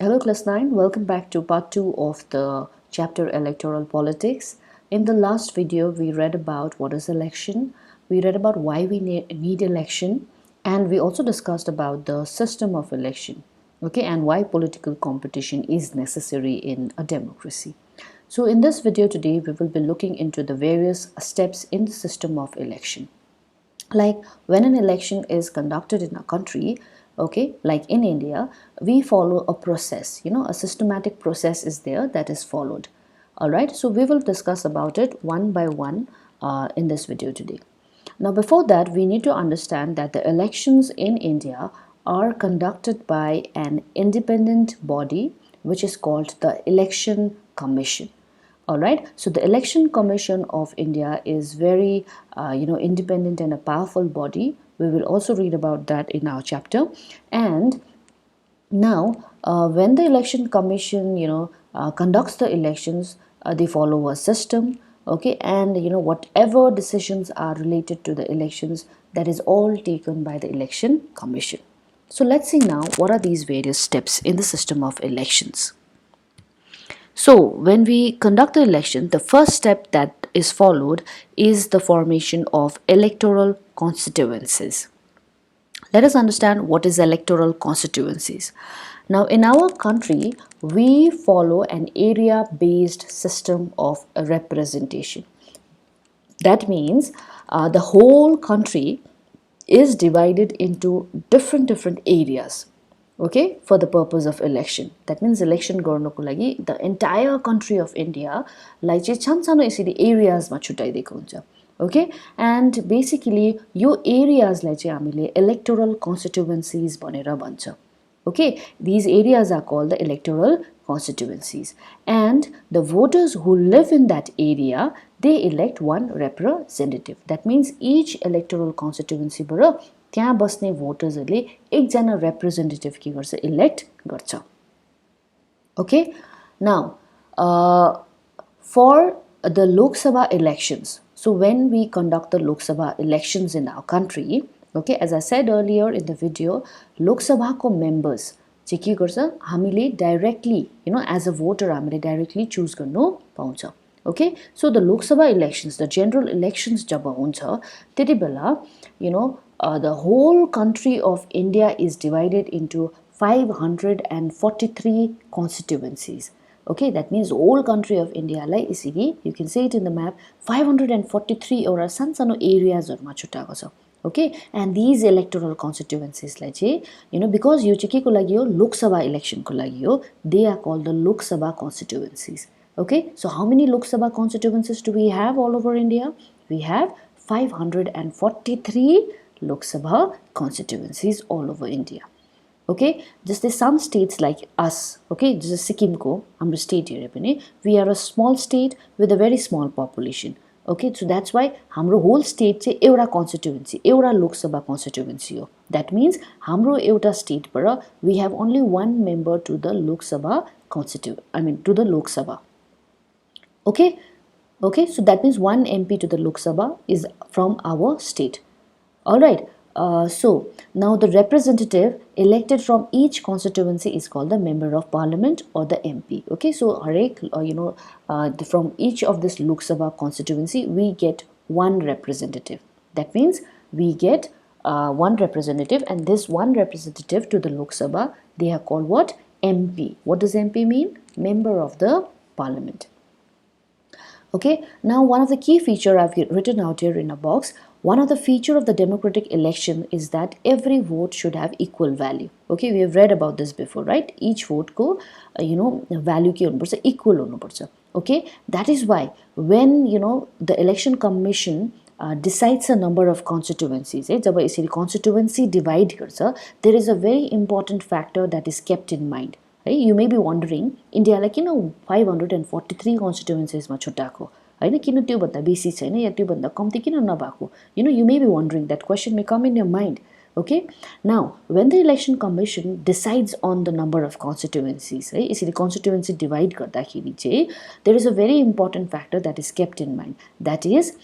Hello class 9, welcome back to part 2 of the chapter Electoral Politics. In the last video we read about what is election, we read about why we need election, and we also discussed about the system of election, okay, and why political competition is necessary in a democracy. So in this video today we will be looking into the various steps in the system of election. Like when an election is conducted in a country, okay, like in India, we follow a process, a systematic process is there that is followed. All right, so we will discuss about it one by one in this video today. Now before that, we need to understand that the elections in India are conducted by an independent body which is called the Election Commission. All right, so the Election Commission of India is very independent and a powerful body. We will also read about that in our chapter. And now when the Election Commission conducts the elections, they follow a system, okay, and whatever decisions are related to the elections, that is all taken by the Election Commission. So let's see now what are these various steps in the system of elections. So when we conduct the election, the first step that is followed is the formation of electoral constituencies. Let us understand what is electoral constituencies. Now in our country, we follow an area-based system of representation. That means the whole country is divided into different areas, okay, for the purpose of election. That means election गर्नको लागि the entire country of India लाई चाहिँ सानो यसरी areas मा छुटाइदिएको हुन्छ, okay, and basically yo areas लाई चाहिँ हामीले electoral constituencies भनेर भन्छ. Okay, these areas are called the electoral constituencies, and the voters who live in that area, they elect one representative. That means each electoral constituency बाट त्यहाँ बस्ने भोटर्सहरूले एकजना representative के गर्छ, elect गर्छ. Okay, now for the Lok Sabha elections, so when we conduct the Lok Sabha elections in our country, okay, as I said earlier in the video, Lok Sabha ko members चाहिँ के गर्छ, हामीले directly, as a voter हामीले directly choose गर्नु पाउँछ. Okay, so the Lok Sabha elections, the general elections जब हुन्छ त्यति बेला the whole country of India is divided into 543 constituencies. Okay, that means whole country of India लाई यसरी, you can see it in the map, 543 एउटा सानो areas हरुमा छुट्याएको छ. Okay, and these electoral constituencies लाई चाहिँ because यो चाहिँ के को लागि हो, Lok Sabha election को लागि हो, they are called the Lok Sabha constituencies. Okay, so how many Lok Sabha constituencies do we have all over India? We have 543 Lok Sabha constituencies all over India. Okay, just some states like us, okay, just Sikkim ko, हाम्रो state here पनि, we are a small state with a very small population. Okay, so that's why हाम्रो whole state चाहिँ एउटा constituency, एउटा Lok Sabha constituency हो. That means हाम्रो एउटा state बाट we have only one member to the Lok Sabha to the Lok Sabha. Okay, okay, so that means one MP to the Lok Sabha is from our state. All right. So now the representative elected from each constituency is called the member of parliament or the MP. Okay, so from each of this Lok Sabha constituency we get one representative. That means we get one representative, and this one representative to the Lok Sabha, they are called what? MP. What does MP mean? Member of the parliament. Okay, now one of the key feature I've written out here in a box. One of the feature of the democratic election is that every vote should have equal value. Okay, we have read about this before, right? Each vote ko, value ke hunनुपर्छ, equal hunनुपर्छ. Okay, that is why when the election commission decides a number of constituencies, जब यसरी constituency divide गर्छ, there is a very important factor that is kept in mind. Right? You may be wondering, India like 543 constituencies मा छुट्याएको हैन, किन त्यो भन्दा बेसी छैन या त्यो भन्दा कम्ती किन नभएको? You may be wondering, that question may come in your mind. Okay, now when the election commission decides on the number of constituencies, है, यसरी constituency divide गर्दाखेरि चाहिँ there is a very important factor that is kept in mind. That is,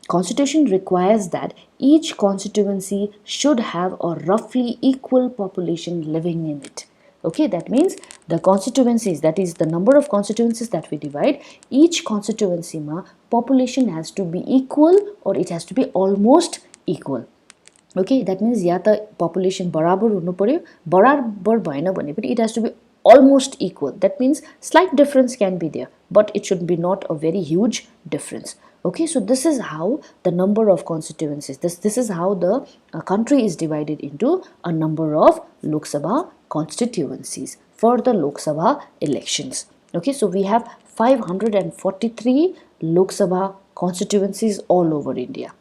Constitution requires that each constituency should have a roughly equal population living in it. Okay, that means the constituencies, that is the number of constituencies that we divide, each constituency ma population has to be equal or it has to be almost equal. Okay, that means या त population बराबर हुनु पर्यो, बराबर भएन भने पनि it has to be almost equal. That means slight difference can be there, but it should be not a very huge difference. Okay, so this is how the number of constituencies, this is how the country is divided into a number of Lok Sabha constituencies for the Lok Sabha elections. Okay, so we have 543 Lok Sabha constituencies all over India.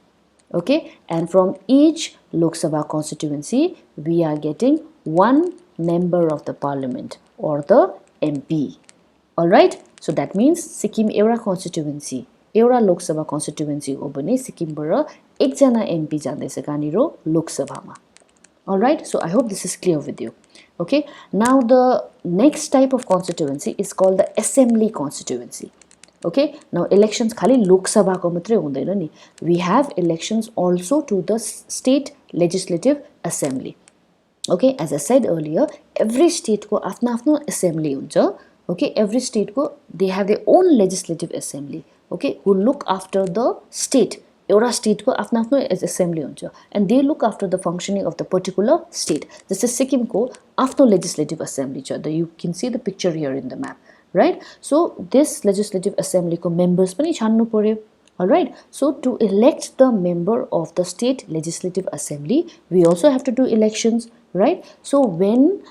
Okay, and from each Lok Sabha constituency we are getting one member of the parliament or the MP. Alright, so that means Sikkim एउटा constituency, एउटा Lok Sabha constituency हो भने सिक्किमबाट एकजना MP जाँदैछ कहाँनिर लोक सभामा. Alright, so I hope this is clear with you. Okay, now the next type of constituency is called the assembly constituency. Okay, now elections khali Lok Sabha ko matre hundaina ni, we have elections also to the state legislative assembly. Okay, as I said earlier, every state ko afna afno assembly huncha. Okay, every state ko they have their own legislative assembly. Okay, who look after the state. एउटा state को आफ्नो आफ्नो assembly हुन्छ and they look after the functioning of the particular state. जस्तै सिक्किम को आफ्नो legislative assembly छ. You can see the picture here in the map, right? So this legislative assembly को members पनि छान्नु पर्यो. Alright, so to elect the member of the state legislative assembly, we also have to do elections, right? So when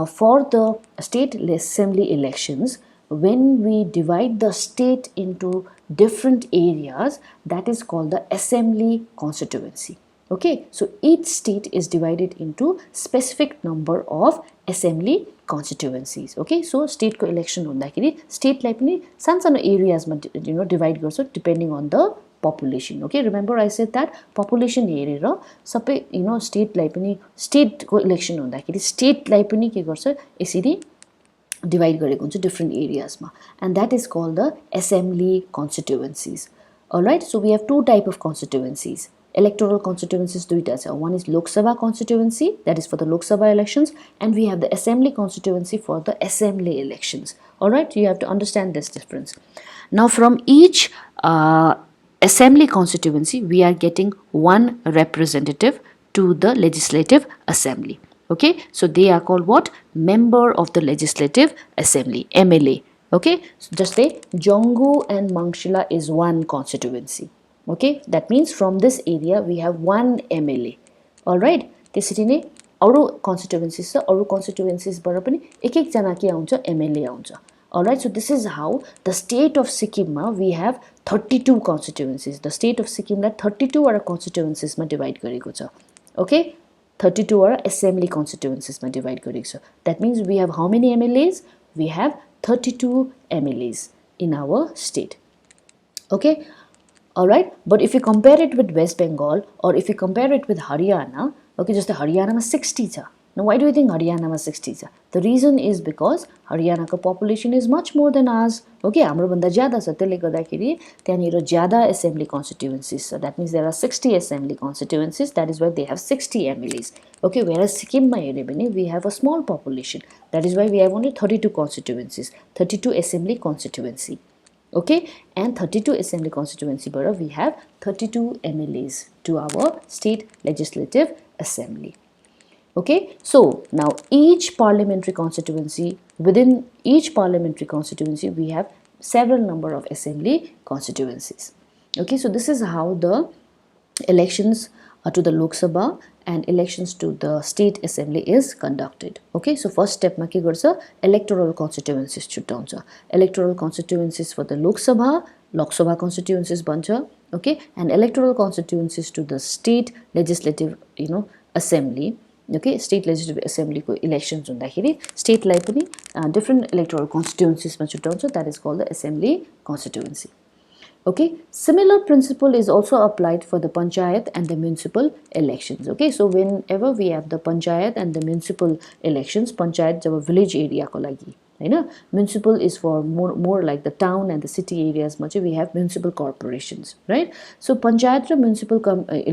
for the state assembly elections, when we divide the state into different areas, that is called the assembly constituency. Okay, so each state is divided into specific number of assembly constituencies. Okay, so state ko election हुँदाखेरि state लाई पनि सानो areas मा divide गर्छ depending on the population. Okay, remember I said that population हेरेर सबै state लाई पनि state को election हुँदाखेरि state लाई पनि के गर्छ यसरी divide गरेको हुन्छ different areas ma, and that is called the assembly constituencies. Alright, so we have two type of constituencies. Electoral constituencies duita cha. One is Lok Sabha constituency, that is for the Lok Sabha elections, and we have the assembly constituency for the assembly elections. Alright, you have to understand this difference. Now from each assembly constituency we are getting one representative to the legislative assembly. Okay, so they are called what? Member of the legislative assembly, MLA. Okay, so just say Jongu and Mangshila is one constituency. Okay, that means from this area we have one MLA. Alright, त्यसरी नै अरु constituencies छ, अरु constituencies बाट पनि एक एक जना के आउँछ MLA आउँछ. Alright, so this is how the state of Sikkim ma we have 32 constituencies. The state of Sikkim लाई 32 वटा constituencies मा divide गरेको छ. Okay, 32 are assembly constituencies ma divide गरेको छ. That means we have how many MLAs? We have 32 MLAs in our state. Okay, alright, but if you compare it with West Bengal or if you compare it with Haryana, okay, just the Haryana ma 60 cha. Now why do you think Haryana ma 60 cha? The reason is because Haryana ko population is much more than ours. Okay, हाम्रो भन्दा ज्यादा छ, त्यसले गर्दाखेरि त्यहाँनिर ज्यादा assembly constituencies छ. That means there are 60 assembly constituencies. That is why they have 60 MLAs. Okay, whereas Sikkim ma हेर्ने भने we have a small population. That is why we have only 32 constituencies, 32 assembly constituency. Okay, and 32 assembly constituency बाट we have 32 MLAs to our state legislative assembly. Okay, so now each parliamentary constituency, within each parliamentary constituency we have several number of assembly constituencies. Okay, so this is how the elections to the Lok Sabha and elections to the state assembly is conducted. Okay, so first step ma ke garcha, electoral constituencies छुट्याउँछ. Electoral constituencies for the Lok Sabha constituencies bन्छ. Okay, and electoral constituencies to the state legislative assembly. Okay, state legislative assembly को elections हुँदाखेरि state लाई पनि different electoral constituencies मा छुट्याउँछ. That is called the assembly constituency. Okay, similar principle is also applied for the panchayat and the municipal elections. Okay, so whenever we have the panchayat and the municipal elections, panchayat जब village area को लागि, होइन. Municipal is for more like the town and the city areas मा चाहिँ we have municipal corporations, right? So panchayat raw municipal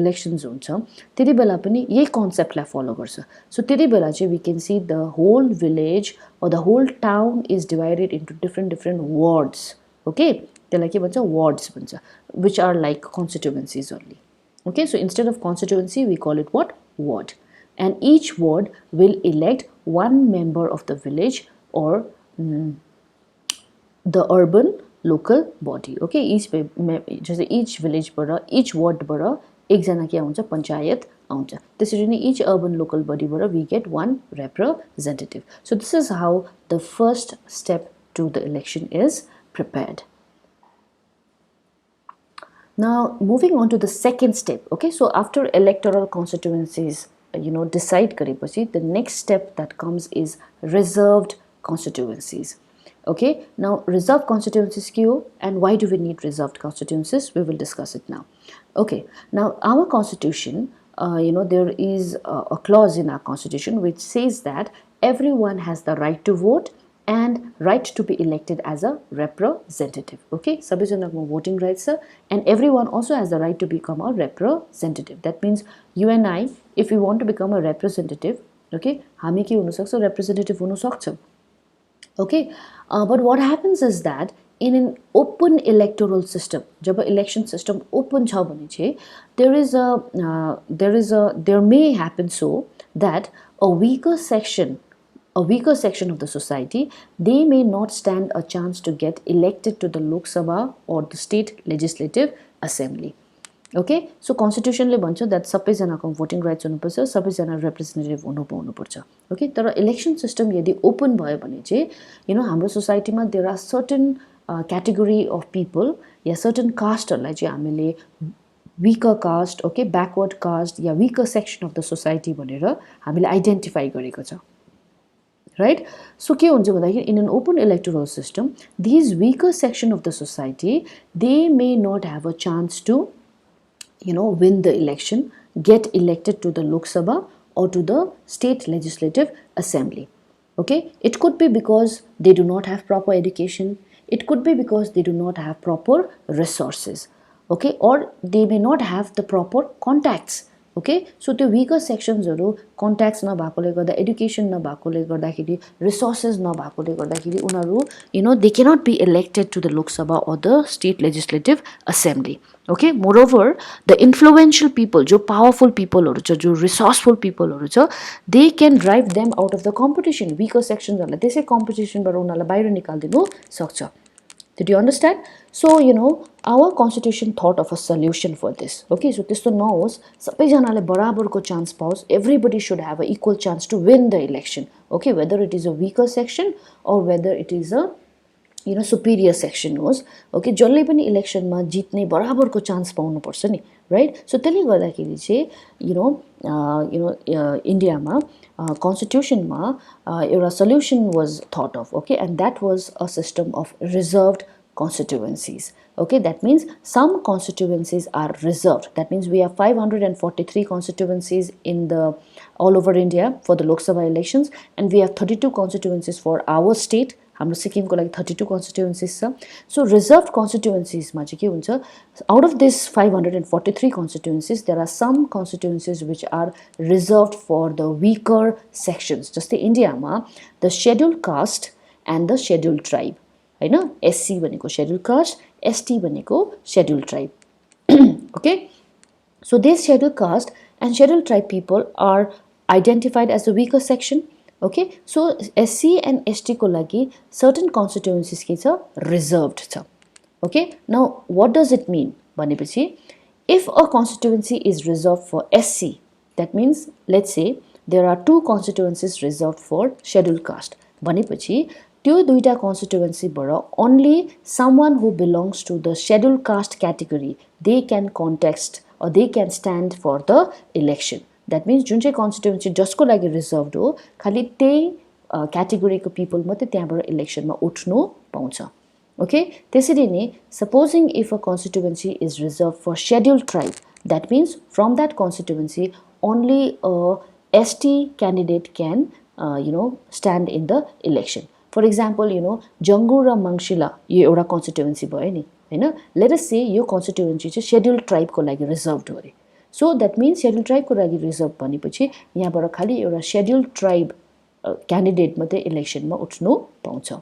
elections हुन्छ त्यति बेला पनि यही concept लाई follow गर्छ. So त्यति बेला चाहिँ we can see the whole village or the whole town is divided into different wards. Okay, त्यसलाई के भन्छ, wards भन्छ, which are like constituencies only. Okay, so instead of constituency we call it what, ward, and each ward will elect one member of the village or the urban local body. Okay, each village बाट each ward बाट एकजना के आउँछ, पञ्चायत आउँछ. त्यसरी नै each urban local body बाट we get one representative. So this is how the first step to the election is prepared. Now moving on to the second step. Okay, so after electoral constituencies decide गरेपछि the next step that comes is reserved constituencies. Okay, now reserved constituencies के हो and why do we need reserved constituencies, we will discuss it now. Okay, now our constitution, there is a clause in our constitution which says that everyone has the right to vote and right to be elected as a representative. Okay, सबैजनाको voting rights छ, and everyone also has the right to become a representative. That means you and I, if we want to become a representative, okay, हामी के हुन सक्छ, representative हुन सक्छ. Okay, but what happens is that in an open electoral system, जब election system open छ भने चाहिँ there may happen so that a weaker section of the society, they may not stand a chance to get elected to the Lok Sabha or the state legislative assembly. Okay, so constitution ले भन्छ that सबैजनाको voting rights हुनुपर्छ, सबैजना representative हुनु पाउनुपर्छ. Okay, तर election system यदि open भयो भने चाहिँ हाम्रो society मा there are certain category of people या certain caste हरूलाई चाहिँ हामीले weaker caste, okay, backward caste या weaker section of the society भनेर हामीले identify गरेको छ. Right? So के हुन्छ भन्दाखेरि in an open electoral system, these weaker section of the society, they may not have a chance to win the election, get elected to the Lok Sabha or to the state legislative assembly. Okay, it could be because they do not have proper education, it could be because they do not have proper resources, okay, or they may not have the proper contacts. Okay, so the weaker sections contacts नभएकोले गर्दा, education नभएकोले गर्दाखेरि, resources नभएकोले गर्दाखेरि उनीहरू they cannot be elected to the Lok Sabha or the state legislative assembly. Okay, moreover the influential people, जो powerful people हरू छ, जो resourceful people हरू छ, they can drive them out of the competition. Weaker sections हरूलाई त्यसै competition बाट उनीहरूलाई बाहिर निकाल्दिनु सक्छ. Did you understand? So our constitution thought of a solution for this. Okay, so त्यस्तो नहोस्, सबैजनाले बराबरको chance पाओस्, everybody should have an equal chance to win the election. Okay, whether it is a weaker section or whether it is a superior section होस्. Okay, जसले पनि election मा जित्ने बराबरको chance पाउनु पर्छ नि, right? So त्यसले गर्दाखेरि चाहिँ इन्डियामा constitution मा एउटा solution was thought of. Okay, and that was a system of reserved constituencies. Okay, that means some constituencies are reserved. That means we have 543 constituencies in all over India for the Lok Sabha elections, and we have 32 constituencies for our state. हाम्रो सिक्किमको लागि 32 constituencies छ. So reserved constituencies मा चाहिँ के हुन्छ, out of this 543 constituencies, there are some constituencies which are reserved for the weaker sections. जस्तै इन्डियामा the scheduled caste and the scheduled tribe, Hahn, SC भनेको scheduled caste, ST भनेको scheduled tribe. Okay, so these scheduled caste and scheduled tribe people are identified as the weaker section. Okay, so SC and ST को लागि certain constituencies के छ, reserved छ. Okay, now what does it mean भनेपछि if a constituency is reserved for SC, that means let's say there are two constituencies reserved for scheduled caste भनेपछि त्यो दुईटा constituency बाट only someone who belongs to the scheduled caste category, they can contest or they can stand for the election. That means जुन चाहिँ constituency जसको लागि reserved हो, खाली त्यही category को people मात्रै त्यहाँबाट election मा उठ्नु पाउँछ. Okay, त्यसरी नै supposing if a constituency is reserved for scheduled tribe, that means from that constituency only a ST candidate can stand in the election. For example, जङ्गु र मङ्सिला यो एउटा कन्स्टिट्युएन्सी भयो नि हैन. लेट अस से यो कन्स्टिट्युएन्सी चाहिँ शेड्युल्ड ट्राइबको लागि रिजर्भड हो अरे. सो द्याट मिन्स शेड्युल्ड ट्राइबको लागि reserve भनेपछि यहाँबाट खालि एउटा शेड्युल्ड ट्राइब क्यान्डिडेट मात्रै इलेक्सनमा उठ्नु पाउँछ.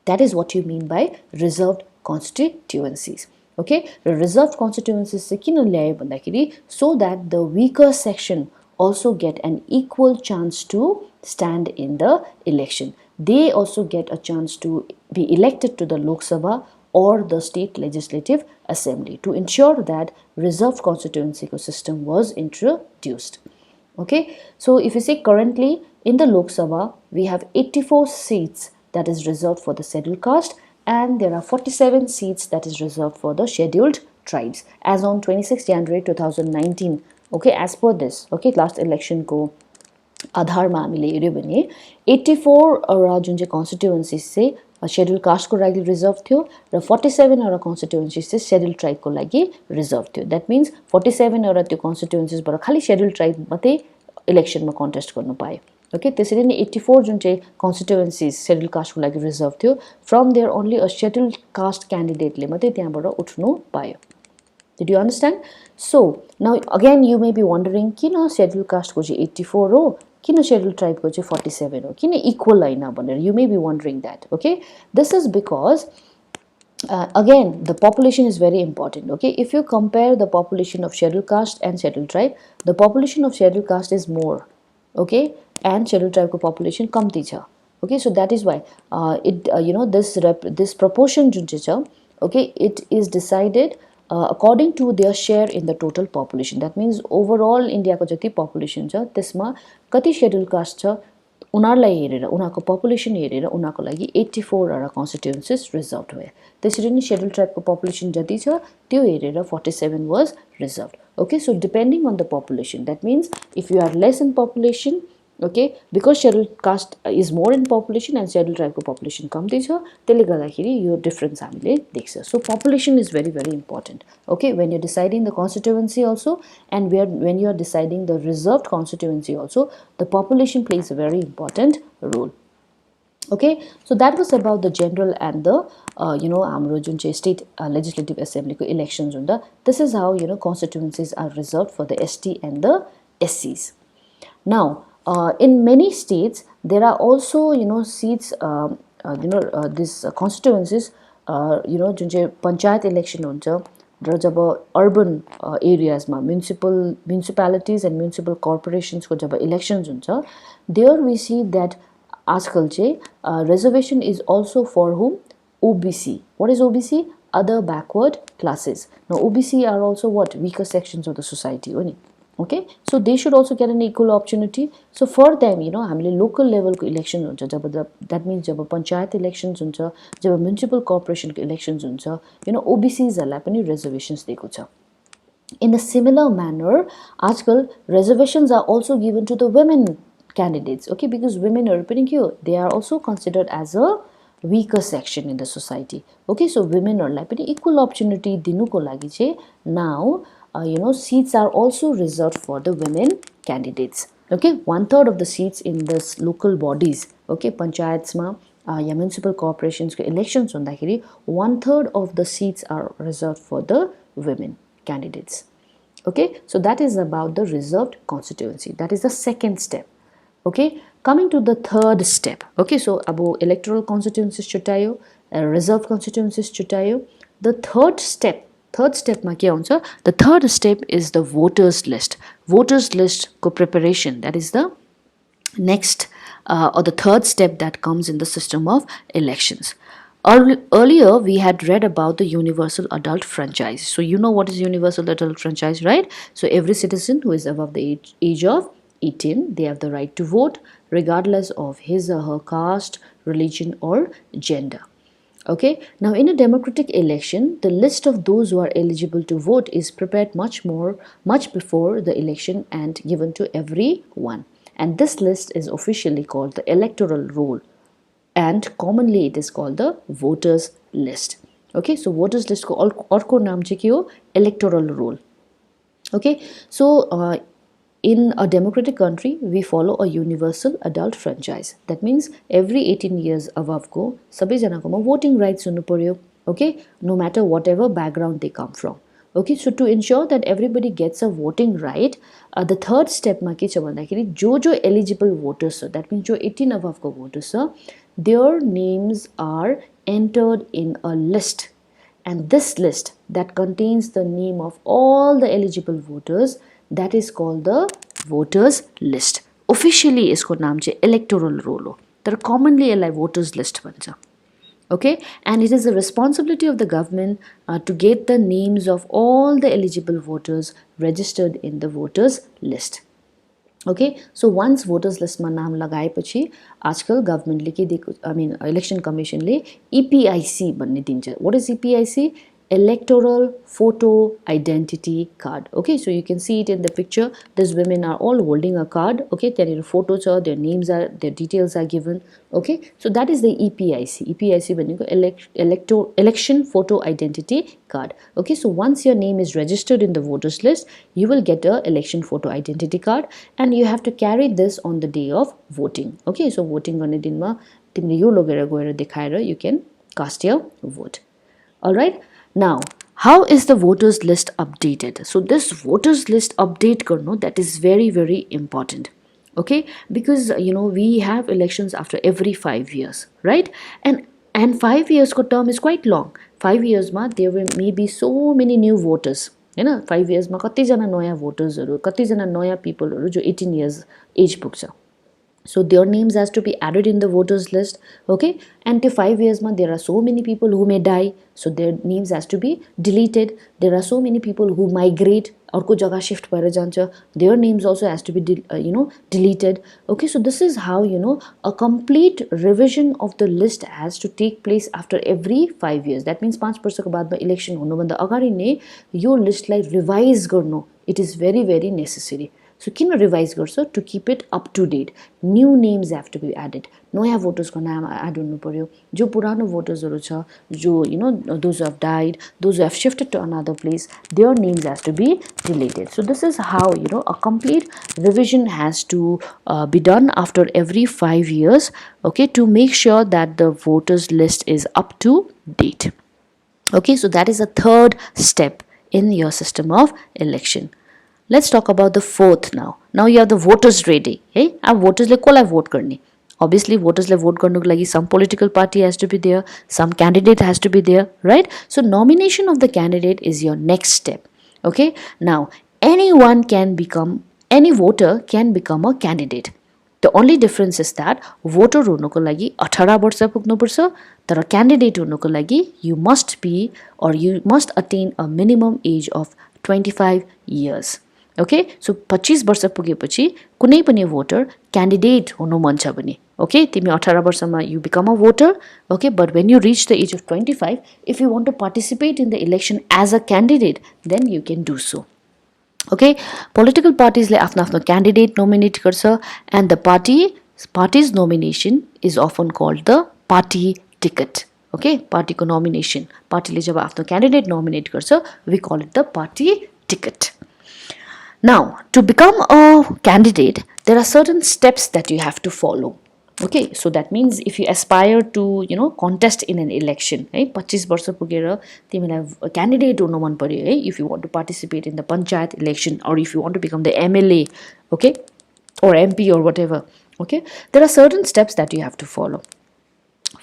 That is what you mean by reserved constituencies. Okay, the reserved constituencies चाहिँ किन ल्यायो भन्दाखेरि so that the weaker section also get an equal chance to stand in the election. They also get a chance to be elected to the Lok Sabha or the state legislative assembly to ensure that reserved constituency system was introduced. Okay, so if you say currently in the Lok Sabha we have 84 seats that is reserved for the scheduled caste, and there are 47 seats that is reserved for the scheduled tribes as on 26 January 2019. Okay, as per this, okay, last election को आधारमा हामीले हेर्यो भने 84 वटा जुन चाहिँ कन्स्टिट्युएन्सीज चाहिँ schedule कास्टको लागि reserve थियो र 47 वटा कन्स्टिट्युएन्सीज चाहिँ शेड्युल ट्राइबको लागि रिजर्भ थियो. द्याट मिन्स 47 वटा त्यो कन्स्टिट्युएन्सीजबाट खालि शेड्युल ट्राइब मात्रै इलेक्सनमा कन्टेस्ट गर्न पायो. ओके, त्यसरी नै 84 जुन चाहिँ कन्स्टिट्युएन्सीज शेड्युल कास्टको लागि रिजर्भ थियो, from there only a schedule caste क्यान्डिडेटले मात्रै त्यहाँबाट उठ्नु पायो. Did you understand? So now again you may be wondering किन शेड्युल कास्टको चाहिँ 84 हो, किन शेड्युल ट्राइबको चाहिँ 47 हो, किन इक्वल हैन भनेर you may be wondering that. Okay, this is because again the population is very important. Okay, if you compare the population of scheduled caste and scheduled tribe, the population of scheduled caste is more. Okay, and scheduled tribe को population कम्ती छ. Okay, so that is why this proportion जुन चाहिँ छ, okay, it is decided according to their share in the total population. That means overall India को जति population छ त्यसमा कति scheduled caste छ उनीहरुलाई हेरेर उनीहरुको population हेरेर उनीहरुको लागि 84 वटा constituencies reserved भए. त्यसरी नै scheduled tribe को population जति छ त्यो हेरेर 47 was reserved. Okay, so depending on the population, that means if you are less in population, okay, because scheduled caste is more in population and scheduled tribe को population कम्ती छ त्यसले गर्दाखेरि यो डिफरेन्स हामीले देख्छ. So population is very very important. Okay, when you're deciding the constituency also and when you are deciding the reserved constituency also, the population plays a very important role. Okay, so that was about the general and the हाम्रो जुन चाहिँ state legislative assembly को elections हुँदा, this is how constituencies are reserved for the ST and the SCs. Now in many states there are also seats these constituencies जुन चाहिँ panchayat election हुन्छ र जब urban areas मा municipalities and municipal corporations को जब elections हुन्छ, there we see that आजकल चाहिँ reservation is also for whom? OBC. What is OBC? Other backward classes. Now OBC are also what? Weaker sections of the society. Okay, so they should also get an equal opportunity. So for them, हामीले local level को election हुन्छ जब that means जब panchayat elections हुन्छ, जब municipal corporation को elections हुन्छ, OBCs हरुलाई पनि reservations दिएको छ. In a similar manner, आजकल reservations are also given to the women candidates. Okay, because women are they are also considered as a weaker section in the society. Okay, so women are like equal opportunity dinuko lagi che now seats are also reserved for the women candidates. Okay, 1/3 of the seats in this local bodies, okay, panchayats ma ya municipal corporations ko elections hundakheri 1/3 of the seats are reserved for the women candidates. Okay, so that is about the reserved constituency. That is the second step. Okay, coming to the third step. Okay, so abo electoral constituencies chutayo, reserved constituencies chutayo. The third step ma ke huncha? The third step is the voters list. Voters list ko preparation, that is the next or the third step that comes in the system of elections. Earlier we had read about the universal adult franchise. So you know what is universal adult franchise, right? So every citizen who is above the age of 18, they have the right to vote regardless of his or her caste, religion or gender. Okay, now in a democratic election, the list of those who are eligible to vote is prepared much before the election and given to everyone. And this list is officially called the electoral roll, and commonly it is called the voters list. Okay, so voters list ko arko naam chahi ke ho? Electoral roll. Okay, so in a democratic country, we follow a universal adult franchise. That means every 18 years above ko, sabai jana ko ma voting rights hunu paryo. Okay, no matter whatever background they come from. Okay, so to ensure that everybody gets a voting right, the third step ma ke cha bhandakiri jo eligible voters so that means jo 18 above ko voters so their names are entered in a list, and this list that contains the name of all the eligible voters, that is called the voters list. Officially यसको नाम चाहिँ electoral roll हो, तर commonly यसलाई voters list भन्छ. Okay, and it is the responsibility of the government to get the names of all the eligible voters registered in the voters list. Okay, so once voters list मा नाम लगाएपछि आजकल गभर्नमेन्टले के दिएको, आई मिन election कमिसनले EPIC भन्ने दिन्छ. What is EPIC? Electoral photo identity card. Okay, so you can see it in the picture. These women are all holding a card. Okay, there are photos, their names are, their details are given. Okay, so that is the EPIC. EPIC भनेको election photo identity card. Okay, so once your name is registered in the voters list, you will get a election photo identity card, and you have to carry this on the day of voting. Okay, so voting गर्ने दिनमा तिमीले यो लगेर गएर देखाएर you can cast your vote. All right. Now, how is the voters list updated? So this voters list update karno, that is very, very important. Okay, because we have elections after every 5 years, right? And 5 years ko term is quite long. 5 years ma there may be so many new voters. 5 years ma kati jana नयाँ voters haru, kati jana नयाँ people haru jo 18 years age पुग्छ. So their names has to be added in the voters list. Okay, and to 5 years ma there are so many people who may die, so their names has to be deleted. There are so many people who migrate, अर्को जग्गा shift भएर जान्छ, their names also has to be deleted. Okay, so this is how a complete revision of the list has to take place after every 5 years. That means 5 वर्षको बादमा election हुनुभन्दा अगाडि नै यो लिस्टलाई रिभाइज गर्नु, it is very, very necessary. So किन revise गर्छ? To keep it up to date. New names have to be added. नयाँ भोटर्सको नाम एड हुनु पर्यो. जो पुरानो भोटर्सहरू छ, जो those have died, those have shifted to another place, their names has to be deleted. So this is how a complete revision has to be done after every 5 years, okay, to make sure that the voters list is up to date. Okay, so that is the third step in your system of election. Let's talk about the fourth now. Now you have the voters ready. Hey, अब voters ले coli vote करनी. Obviously, voters ले vote करने को लगी some political party has to be there, some candidate has to be there, right? So nomination of the candidate is your next step. Okay. Now any voter can become a candidate. The only difference is that voter हुनुको लागि 18 वर्ष पुग्नु पर्छ, तर candidate हुनुको लागि you must attain a minimum age of 25 years. Okay, so 25 वर्ष पुगेपछि कुनै पनि voter candidate हुनु मन छ भने, okay, तिमी 18 वर्षमा you become a voter, okay, but when you reach the age of 25, if you want to participate in the election as a candidate, then you can do so. Okay, political parties ले आफ्नो candidate nominate गर्छ, and the party's nomination is often called the party ticket. Okay, party को nomination, party ले जब आफ्नो candidate nominate गर्छ, we call it the party ticket. Now, to become a candidate, there are certain steps that you have to follow. Okay, so that means if you aspire to contest in an election, 25 वर्ष पुगेर तिमीलाई candidate हुनु मन पर्यो, if you want to participate in the panchayat election, or if you want to become the MLA, okay, or MP or whatever, okay, there are certain steps that you have to follow.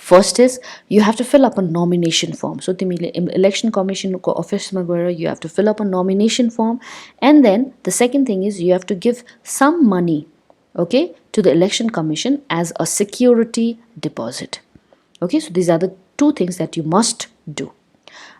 First is you have to fill up a nomination form. So तिमीले election commission को office मा गएर you have to fill up a nomination form, and then the second thing is you have to give some money, okay, to the election commission as a security deposit. Okay, so these are the two things that you must do.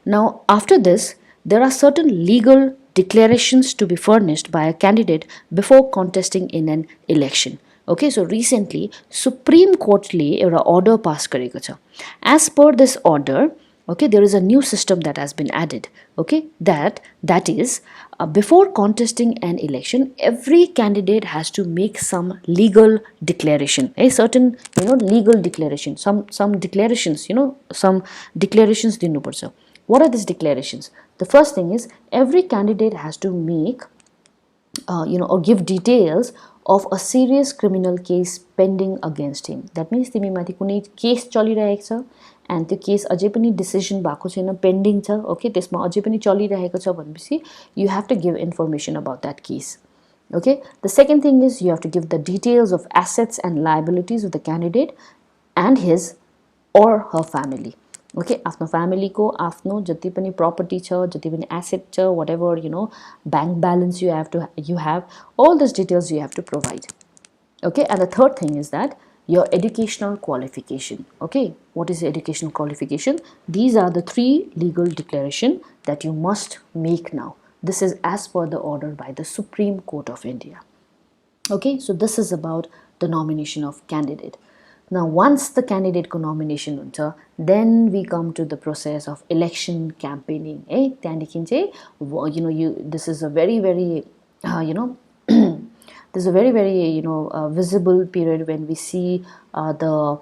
Now after this, there are certain legal declarations to be furnished by a candidate before contesting in an election. Okay, so recently Supreme Court ले एउटा order pass गरेको छ. As per this order, okay, there is a new system that has been added. Okay, that is before contesting an election, every candidate has to make some legal declaration, a certain legal declaration, some declarations, some declarations दिनु पर्छ. What are these declarations? The first thing is every candidate has to make or give details of a serious criminal case pending against him. That means तिमी माथि कुनै case चलिरहेको छ and त्यो case अझै पनि डिसिजन भएको छैन, पेन्डिङ छ, ओके, त्यसमा अझै पनि चलिरहेको छ भनेपछि you have to give information about that case. Okay, the second thing is you have to give the details of assets and liabilities of the candidate and his or her family. Okay, आफ्नो फ्यामिलीको आफ्नो जति पनि property छ, जति पनि asset छ, whatever bank balance you have, all these details you have to provide. Okay, and the third thing is that your educational qualification. Okay, what is your educational qualification? These are the three legal declaration that you must make now. This is as per the order by the Supreme Court of India. Okay, so this is about the nomination of candidate. Now, once the candidate ko nomination huncha, then we come to the process of election campaigning. This is a very, very, this is a very, very, visible period when we see the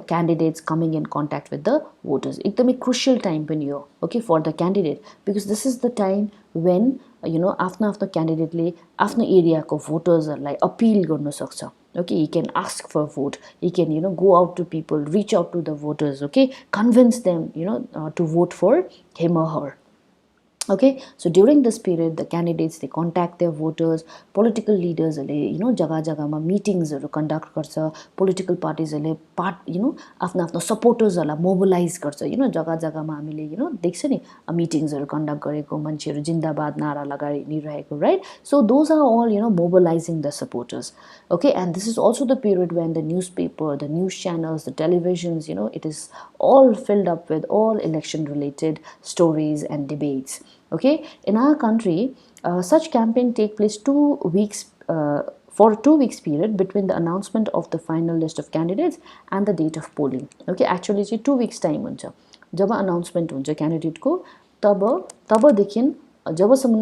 candidates coming in contact with the voters. Ekdamai crucial time pani ho, okay, for the candidate, because this is the time when आफ्नो क्यान्डिडेटले आफ्नो एरियाको भोटर्सहरूलाई appeal गर्न सक्छ. Okay, he can ask for vote, he can go out to people, reach out to the voters, okay, convince them to vote for him or her. Okay, so during this period the candidates, they contact their voters. Political leaders जग्गा जग्गामा मिटिङ्सहरू conduct गर्छ. Political पार्टिजहरूले आफ्नो सपोर्टर्सहरूलाई mobilise गर्छ. जग्गा जग्गामा हामीले देख्छ नि मिटिङ्सहरू conduct गरेको, मान्छेहरू जिन्दाबाद नारा लगाइरहेको, right? So those are all mobilising the supporters. Okay, and this is also the period when the newspaper, the news channels, the televisions, it is all filled up with all election related stories and debates. Okay, in our country, such campaign take place 2 weeks for a 2 weeks period between the announcement of the final list of candidates and the date of polling. Okay, actually 2 weeks time हुन्छ. जब announcement हुन्छ candidate को, तबदेखि जबसम्म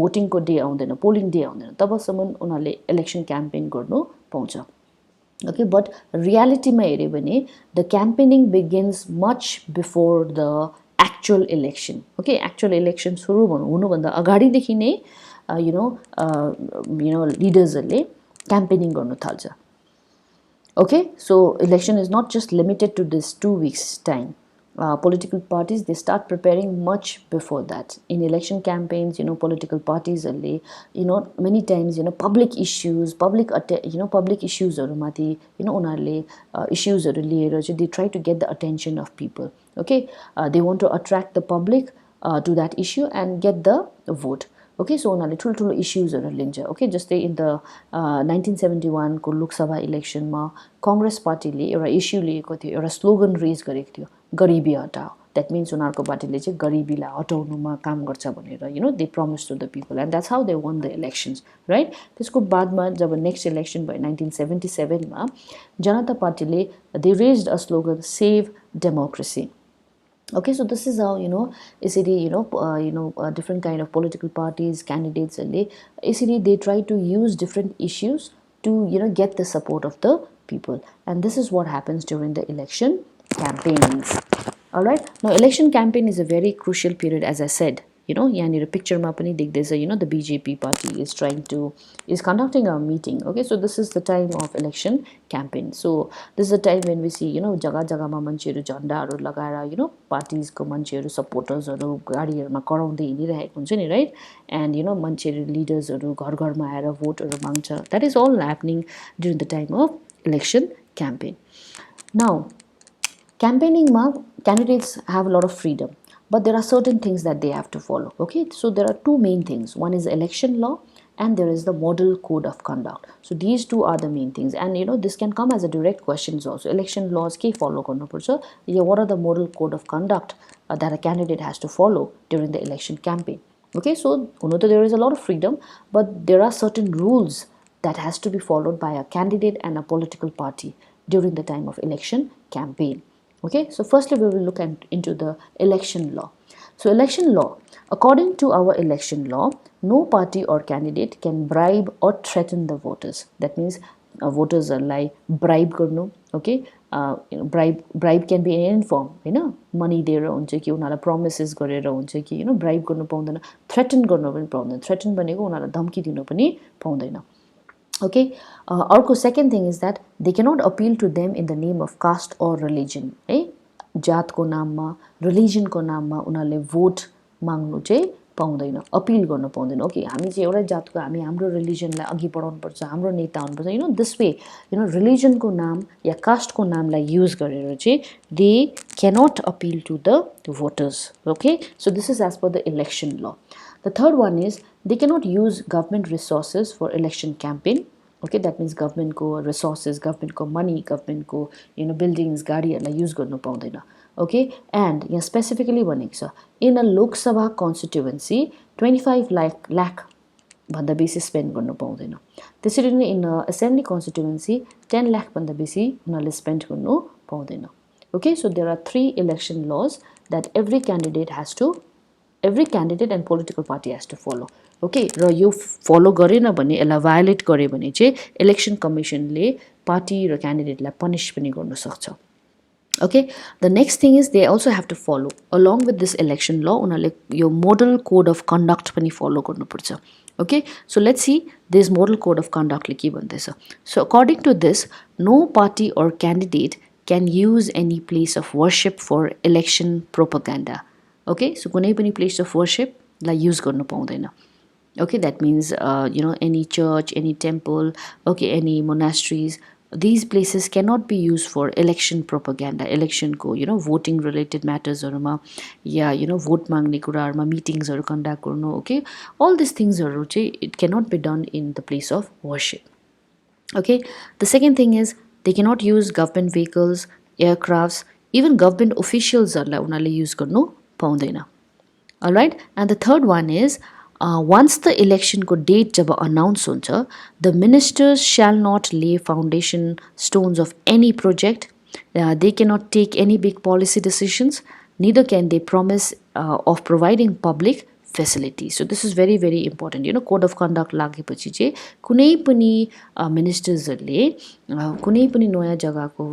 भोटिङको day आउँदैन, polling day आउँदैन, तबसम्म उनीहरूले election campaign गर्नु पाउँछ. Okay, but रियालिटीमा हेऱ्यो भने the campaigning begins much before the actual election. Okay, actual election सुरु हुनुभन्दा अगाडिदेखि नै लिडर्सहरूले क्याम्पेनिङ गर्नु थाल्छ. Okay, so election is not just limited to this 2 weeks time. Political parties, they start preparing much before that. In election campaigns, political parties many times public issues, public issues mathi unarle issues liera they try to get the attention of people. Okay, they want to attract the public to that issue and get the vote. Okay, so उनीहरूले ठुल्ठुलो इस्युजहरू लिन्छ. Okay, जस्तै in the 1971 को लोकसभा इलेक्सनमा कांग्रेस पार्टीले एउटा issue लिएको थियो, एउटा स्लोगन रेज गरेको थियो, गरिबी हटाओ. द्याट मिन्स उनीहरूको पार्टीले चाहिँ गरिबीलाई हटाउनुमा काम गर्छ भनेर they promise to the people, and that's how they won the elections, right? त्यसको बादमा जब नेक्स्ट इलेक्सन भयो 1977 मा, जनता पार्टीले they raised a slogan, save democracy. Okay, so this is how यसरी different kind of political parties, candidates यसरी they try to use different issues to get the support of the people, and this is what happens during the election campaigns. All right, now election campaign is a very crucial period, as I said. यहाँनिर पिक्चरमा पनि देख्दैछ, the BJP party is conducting a meeting. Okay, so this is the time of election campaign. So this is the time when we see जग्गा जग्गामा मान्छेहरू झण्डाहरू लगाएर पार्टीजको मान्छेहरू सपोर्टर्सहरू गाडीहरूमा कराउँदै हिँडिरहेको हुन्छ नि, right? End मान्छेहरू लिडर्सहरू घर घरमा आएर भोटहरू माग्छ. That is all happening during the time of election campaign. Now campaigning candidates have a lot of freedom, but there are certain things that they have to follow. Okay, so there are two main things. One is election law, and there is the model code of conduct. So these two are the main things, and this can come as a direct questions also. Election laws ke follow garnu parcha. What are the model code of conduct that a candidate has to follow during the election campaign? Okay, so there is a lot of freedom, but there are certain rules that has to be followed by a candidate and a political party during the time of election campaign. Okay, so firstly we will look into the election law. So election law, according to our election law, no party or candidate can bribe or threaten the voters. That means voters are like bribe garnu, okay, bribe can be in any form, money दिएर हुन्छ कि उनीहरूलाई promises गरेर हुन्छ कि bribe गर्नु पाउँदैन, threaten गर्नु पनि पाउँदैन. Threaten भनेको उनीहरूलाई धम्की दिनु पनि पाउँदैन. Okay, अर्को second thing is that they cannot appeal to them in the name of caste or religion. है, जातको नाममा, रिलिजनको नाममा उनीहरूले भोट माग्नु चाहिँ पाउँदैन, अपिल गर्न पाउँदैन. ओके, हामी चाहिँ एउटै जातको, हामी हाम्रो रिलिजनलाई अघि बढाउनुपर्छ, हाम्रो नेता हुनुपर्छ, दिस वे रिलिजनको नाम या कास्टको नामलाई युज गरेर चाहिँ they cannot appeal to the voters. Okay, so this is as per the election law. The third one is they cannot use government resources for election campaign. Okay, that means government ko resources, government ko money, government ko buildings, गाडीहरुलाई use गर्नु पाउँदैन. Okay, and यहाँ specifically भनेको छ in a Lok Sabha constituency 25 lakh भन्दा बेसी spend गर्नु पाउँदैन. त्यसरी नै in a assembly constituency 10 lakh भन्दा बेसी उनीहरुले स्पेन्ड गर्नु पाउँदैन. Okay, so there are 3 election laws that every candidate and political party has to follow. Okay, र यो फलो गरेन भने, यसलाई भायोलेट गरे भने चाहिँ इलेक्सन कमिसनले पार्टी र क्यान्डिडेटलाई पनिश पनि गर्न सक्छ. Okay, the next thing is they also have to follow along with this election law उनीहरुले यो मोडल कोड अफ कन्डक्ट पनि फलो गर्नुपर्छ. Okay, so let's see this model code of conduct ले के भन्दैछ. So according to this, no party or candidate can use any place of worship for election propaganda. Okay, so कुनै पनि place of worship lie use गर्नु पाउँदैन. Okay, that means any church, any temple, okay, any monasteries, these places cannot be used for election propaganda, election ko voting related matters haruma ya vote माग्ने कुराहरुमा meetings haru conduct गर्नु. Okay, all these things haru चाहिँ it cannot be done in the place of worship. Okay, the second thing is they cannot use government vehicles, aircrafts, even government officials हरुलाई उनीहरुले use गर्नु पाउँदैन. All right, and the third one is once the election ko date jab announce huncha, the ministers shall not lay foundation stones of any project. They cannot take any big policy decisions, neither can they promise of providing public facilities. So this is very very important. Code of conduct लागेपछि चाहिँ कुनै पनि मिनिस्टर्सहरुले कुनै पनि नयाँ जग्गाको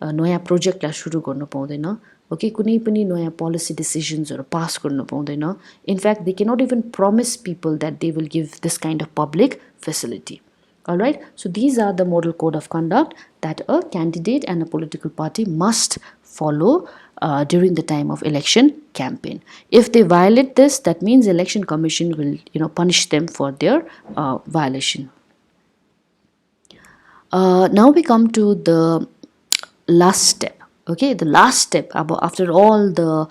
नयाँ प्रोजेक्टलाई सुरु गर्न पाउँदैन. Okay, कुनै पनि नयाँ policy decisions pass गर्नु पाउँदैन. In fact, they cannot even promise people that they will give this kind of public facility. Alright, so these are the model code of conduct that a candidate and a political party must follow during the time of election campaign. If they violate this, that means election commission will punish them for their violation. Now we come to the last step. Okay, the last step after all the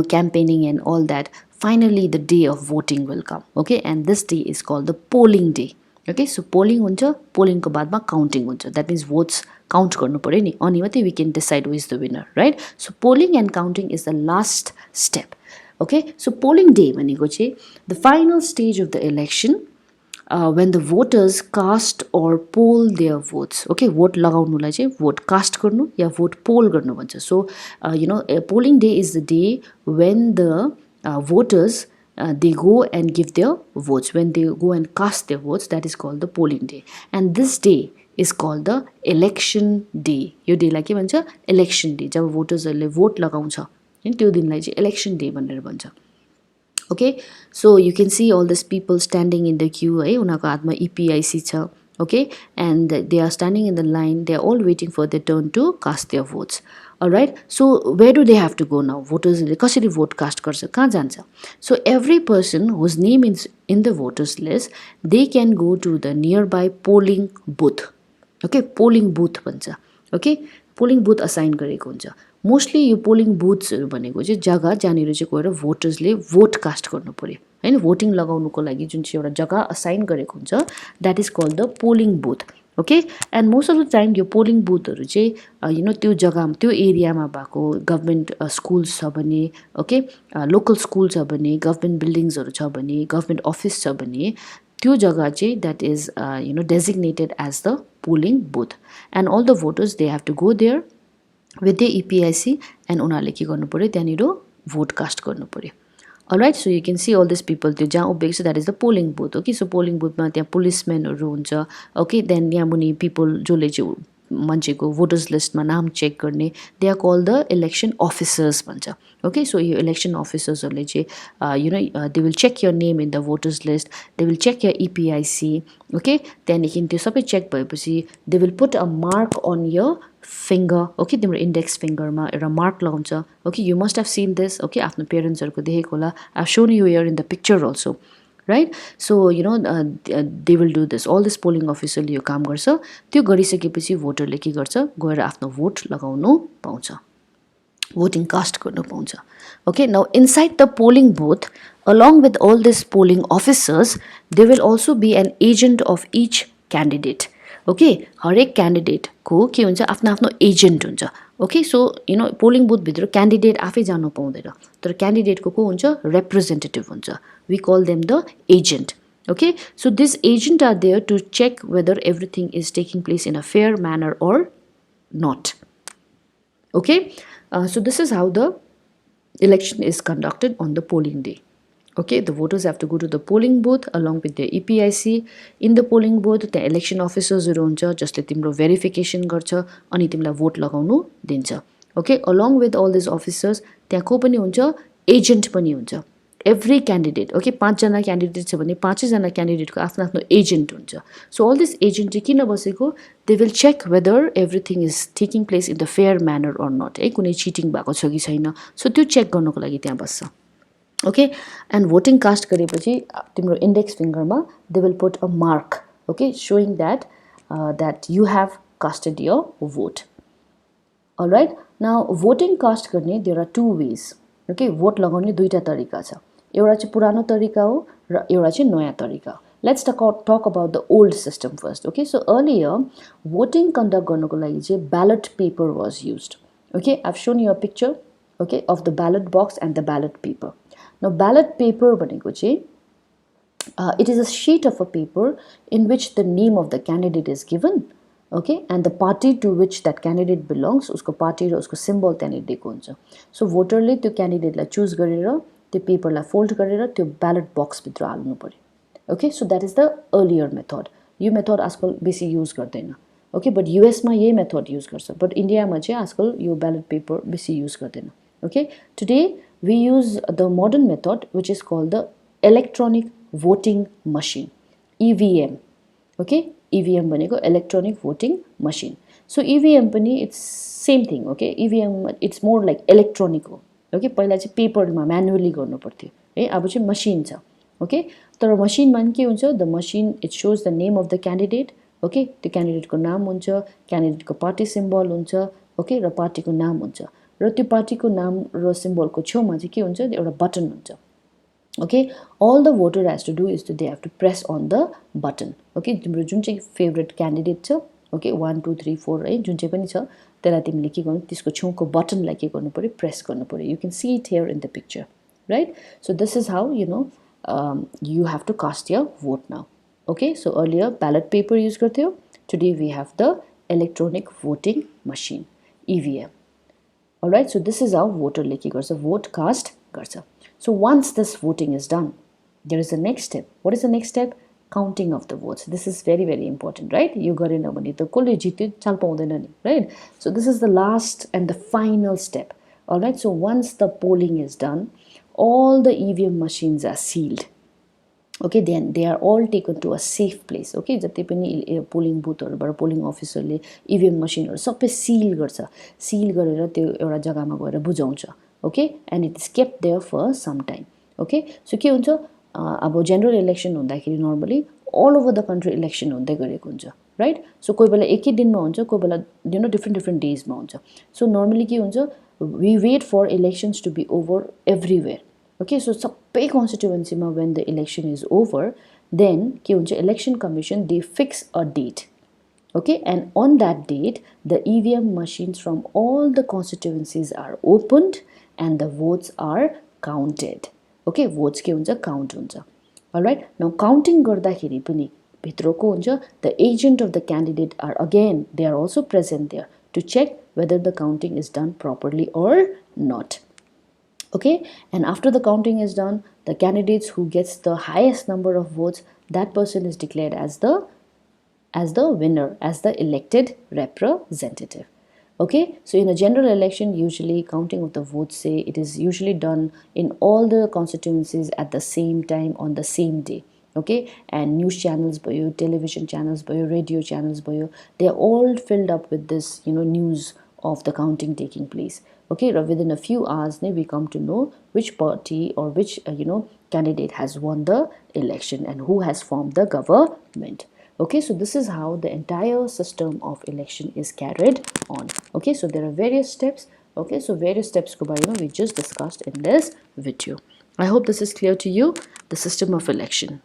campaigning and all that, finally the day of voting will come. Okay, and this day is called the polling day. Okay, so polling huncha, polling ko baadma counting huncha. That means votes count garnu paryo ni, ani matai we can decide who is the winner, right? So polling and counting is the last step. Okay, so polling day bhaneko chahi the final stage of the election when the voters cast or poll their votes. Okay, vote लगाउनुलाई चाहिँ vote cast गर्नु या vote poll गर्नु भन्छ. So a polling day is the day when the voters they go and give their votes, when they go and cast their votes, that is called the polling day. And this day is called the election day. यो day लाई के भन्छ, election day. जब भोटर्सहरुले vote लगाउँछ त्यो दिनलाई चाहिँ election day भनेर भन्छ. Okay, so you can see all these people standing in the queue. उनीहरुको हातमा EPIC छ. Okay, and they are standing in the line. They are all waiting for their turn to cast their votes. All right, so where do they have to go now? Voters कसरी vote cast गर्छ, कहाँ जान्छ? So every person whose name is in the voters list, they can go to the nearby polling booth. Okay, polling booth भन्छ. Okay, polling booth assign गरेको हुन्छ. Mostly यो polling बुथ्सहरु भनेको चाहिँ जग्गा जहाँनिर चाहिँ गएर भोटर्सले भोट कास्ट गर्नु पर्यो हैन, भोटिङ लगाउनुको लागि जुन चाहिँ एउटा जग्गा असाइन गरेको हुन्छ, that is called the polling booth. Okay, and most of the time यो पोलिङ बुथहरु चाहिँ त्यो जग्गामा त्यो एरियामा भएको गभर्नमेन्ट स्कुल्स छ भने, ओके, लोकल स्कुल छ भने, गभर्नमेन्ट बिल्डिङ्सहरु छ भने, गभर्नमेन्ट अफिस छ भने त्यो जग्गा चाहिँ that is designated as the polling booth, and all the voters they have to go there with the EPIC and उनीहरुले के गर्नु पर्यो, त्यहाँनिर vote cast गर्नु पर्यो. Alright, so you can see all these people त्यो जहाँ उभिएको छ, that is the polling booth. Okay, so polling booth मा त्यहाँ policemen हरु हुन्छ. Okay, then यहाँ मुनि people जसले चाहिँ मान्छेको भोटर्स लिस्टमा नाम चेक गर्ने they are called the election officers भन्छ ओके सो यो इलेक्सन अफिसर्सहरूले चाहिँ they will check your name in the voters list they will check your EPIC okay त्यहाँदेखि त्यो सबै चेक भएपछि they will put a mark on your finger okay तिम्रो index फिङ्गरमा एउटा मार्क लगाउँछ okay you must have seen this okay आफ्नो पेरेन्ट्सहरूको देखेको होला I have shown you here in the picture also right so they will do this all this polling अफिसरले यो काम गर्छ त्यो गरिसकेपछि भोटरले के गर्छ गएर आफ्नो भोट लगाउनु पाउँछ voting cast गर्नु पाउँछ okay now inside the polling booth along with all these polling officers there will also be an agent of each candidate okay हरेक क्यान्डिडेट को के हुन्छ आफ्नो आफ्नो एजेन्ट हुन्छ ओके सो पोलिङ बुथ भित्र क्यान्डिडेट आफै जानु पाउँदैन तर क्यान्डिडेटको को हुन्छ रिप्रेजेन्टेटिभ हुन्छ we call them the agent okay so this agent are there to check whether everything is taking place in a fair manner or not okay so this is how the election is conducted on the polling day okay the voters have to go to the polling booth along with their EPIC in the polling booth the election officers huncha jasle timro verification garcha ani timलाई vote लगाउनु दिन्छ okay along with all these officers त्यहाँ को पनि हुन्छ agent पनि हुन्छ every candidate okay 5 जना candidate छ भने 5 जना क्यान्डिडेटको आफ्नो आफ्नो एजेन्ट हुन्छ सो अल दिस एजेन्ट चाहिँ किन बसेको they will check whether everything is taking place in the fair manner or not है कुनै चिटिङ भएको छ कि छैन सो त्यो चेक गर्नको लागि त्यहाँ बस्छ ओके एन्ड भोटिङ कास्ट गरेपछि तिम्रो इन्डेक्स फिङ्गरमा they will put a mark okay showing that you have casted your vote alright now voting cast गर्ने there are two ways okay vote लगाउने दुईटा तरिका छ एउटा चाहिँ पुरानो तरिका हो र एउटा चाहिँ नयाँ तरिका हो let's talk about the old system first okay so earlier voting conduct गर्नको लागि चाहिँ ballot paper was used okay I have shown you a picture okay of the ballot box and the ballot paper न ballot paper भनेको चाहिँ it is a sheet of a paper in which the name of the candidate is given okay and the party to which that candidate belongs usko party raw usko symbol त्यहाँनिर दिएको हुन्छ सो भोटरले त्यो क्यान्डिडेटलाई choose गरेर त्यो पेपरलाई fold गरेर त्यो ballot बक्स भित्र हाल्नु पर्यो okay so that is the earlier method yo method आजकल बेसी युज गर्दैन ओके बट युएसमा यही मेथड युज गर्छ बट इन्डियामा चाहिँ आजकल यो ब्यालेट पेपर बेसी युज गर्दैन okay today we use the modern method which is called the electronic voting machine EVM okay EVM भनेको electronic voting machine so EVM पनि it's same thing okay EVM it's more like electronic हो okay पहिला चाहिँ पेपरमा manually गर्नु पर्थ्यो है अब चाहिँ मसिन छ okay तर मसिनमा के हुन्छ the machine it shows the name of the candidate okay त्यो क्यान्डिडेटको नाम हुन्छ क्यान्डिडेटको पार्टी सिम्बल हुन्छ okay र पार्टीको नाम हुन्छ र त्यो पार्टीको नाम र सिम्बलको छेउमा चाहिँ के हुन्छ एउटा बटन हुन्छ okay all the voter has to do is to they have to press on the button okay तिम्रो जुन चाहिँ फेभरेट क्यान्डिडेट छ okay 1 2 3 4 है जुन चाहिँ पनि छ त्यसलाई तिमीले के गर्नु त्यसको छेउको बटनलाई के गर्नु पर्यो प्रेस गर्नु पर्यो you can see it here in the picture right so this is how you have to cast your vote now okay so earlier ballot paper use गर्थ्यो today we have the electronic voting machine EVM alright so this is how voter ले के गर्छ vote cast गर्छ so once this voting is done there is a next step what is the next step counting of the votes this is very very important right you गरेन भने त कसले जित्यो चाल पाउँदैन नि right so this is the last and the final step alright so once the polling is done all the EVM machines are sealed okay then they are all taken to a safe place okay जति पनि polling बुथहरुबाट polling अफिसरले EVM मसिनहरु सबै seal गर्छ seal गरेर त्यो एउटा जग्गामा गएर बुझाउँछ okay and it is kept there for some time okay so के हुन्छ अब जनरल इलेक्सन हुँदाखेरि normally all over the country election हुँदै गरेको हुन्छ right so कोही बेला एकै दिनमा हुन्छ कोही बेला different days मा हुन्छ so normally के हुन्छ we wait for elections to be over everywhere okay so सबै constituency मा when the election is over then के हुन्छ election commission they fix a date okay and on that date the EVM machines from all the constituencies are opened and the votes are counted okay votes के हुन्छ count हुन्छ alright now counting गर्दाखेरि पनि भित्रको हुन्छ the agent of the candidate are again they are also present there to check whether the counting is done properly or not okay and after the counting is done the candidates who gets the highest number of votes that person is declared as as the winner, as the elected representative. Okay, so in a general election, usually counting of the votes, say it is usually done in all the constituencies at the same time on the same day. Okay, and news channels भयो, television channels भयो, radio channels भयो, they are all filled up with this, news of the counting taking place. Okay, within a few hours we come to know which party or which candidate has won the election and who has formed the government. Okay, so this is how the entire system of election is carried on. Okay, so there are various steps. Okay, so various steps we just discussed in this video. I hope this is clear to you, the system of election.